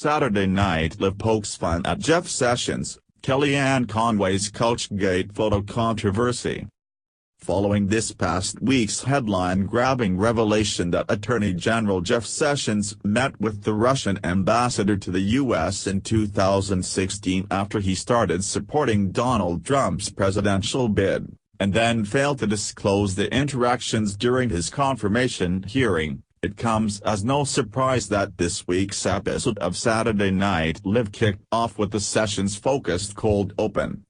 Saturday Night Live pokes fun at Jeff Sessions, Kellyanne Conway's couchgate photo controversy. Following this past week's headline-grabbing revelation that Attorney General Jeff Sessions met with the Russian ambassador to the U.S. in 2016 after he started supporting Donald Trump's presidential bid, and then failed to disclose the interactions during his confirmation hearing, it comes as no surprise that this week's episode of Saturday Night Live kicked off with the Sessions-focused cold open.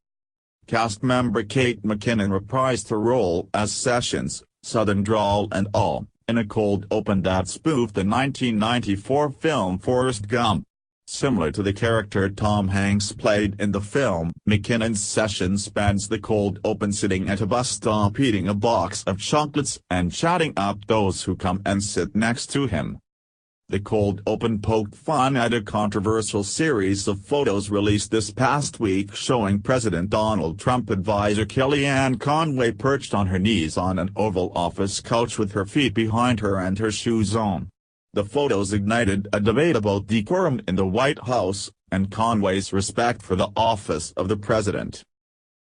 Cast member Kate McKinnon reprised her role as Sessions, Southern drawl and all, in a cold open that spoofed the 1994 film Forrest Gump. Similar to the character Tom Hanks played in the film, McKinnon's Sessions spends the cold open sitting at a bus stop eating a box of chocolates and chatting up those who come and sit next to him. The cold open poked fun at a controversial series of photos released this past week showing President Donald Trump advisor Kellyanne Conway perched on her knees on an Oval Office couch with her feet behind her and her shoes on. The photos ignited a debate about decorum in the White House, and Conway's respect for the office of the president.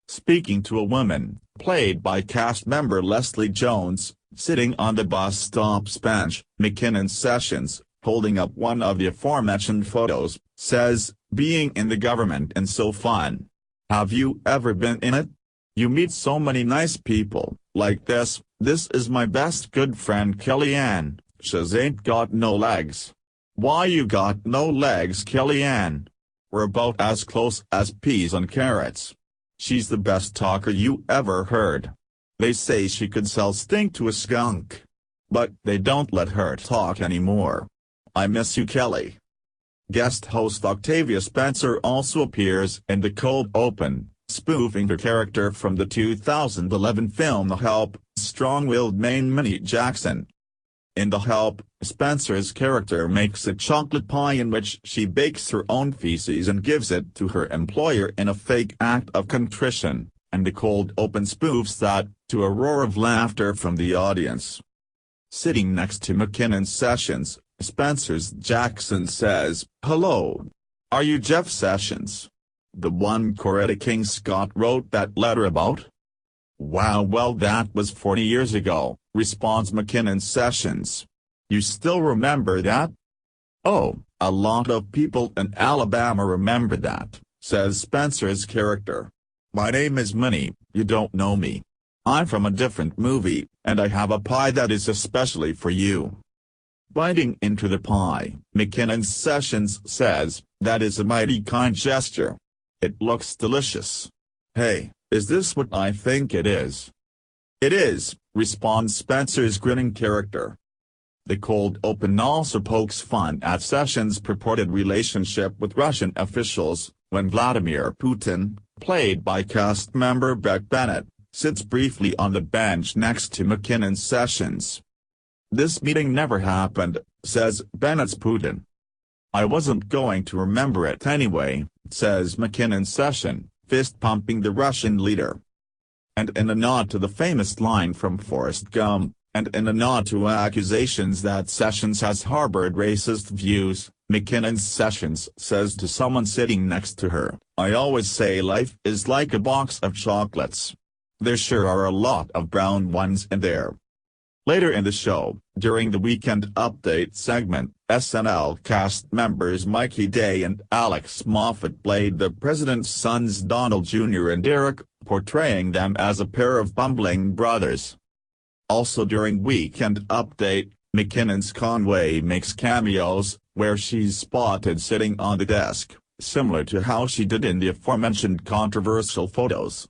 Speaking to a woman, played by cast member Leslie Jones, sitting on the bus stop's bench, McKinnon's Sessions, holding up one of the aforementioned photos, says, "Being in the government is so fun. Have you ever been in it? You meet so many nice people, like this is my best good friend Kellyanne, she's ain't got no legs." "Why you got no legs, Kellyanne? We're about as close as peas and carrots. She's the best talker you ever heard. They say she could sell stink to a skunk. But they don't let her talk anymore. I miss you, Kelly." Guest host Octavia Spencer also appears in the cold open, spoofing her character from the 2011 film The Help, strong-willed Maine Minnie Jackson. In The Help, Spencer's character makes a chocolate pie in which she bakes her own feces and gives it to her employer in a fake act of contrition, and the cold open spoofs that, to a roar of laughter from the audience. Sitting next to McKinnon's Sessions, Spencer's Jackson says, "Hello. Are you Jeff Sessions? The one Coretta King Scott wrote that letter about?" "Wow, well that was 40 years ago," responds McKinnon's Sessions. "You still remember that?" "Oh, a lot of people in Alabama remember that," says Spencer's character. "My name is Minnie, you don't know me. I'm from a different movie, and I have a pie that is especially for you." Biting into the pie, McKinnon's Sessions says, "That is a mighty kind gesture. It looks delicious. Hey, is this what I think it is?" "It is," responds Spencer's grinning character. The cold open also pokes fun at Sessions' purported relationship with Russian officials, when Vladimir Putin, played by cast member Beck Bennett, sits briefly on the bench next to McKinnon's Sessions. "This meeting never happened," says Bennett's Putin. "I wasn't going to remember it anyway," says McKinnon's Session, fist-pumping the Russian leader. And in a nod to the famous line from Forrest Gump, and in a nod to accusations that Sessions has harbored racist views, McKinnon's Sessions says to someone sitting next to her, "I always say life is like a box of chocolates. There sure are a lot of brown ones in there." Later in the show, during the Weekend Update segment, SNL cast members Mikey Day and Alex Moffat played the president's sons Donald Jr. and Derek, portraying them as a pair of bumbling brothers. Also during Weekend Update, McKinnon's Conway makes cameos, where she's spotted sitting on the desk, similar to how she did in the aforementioned controversial photos.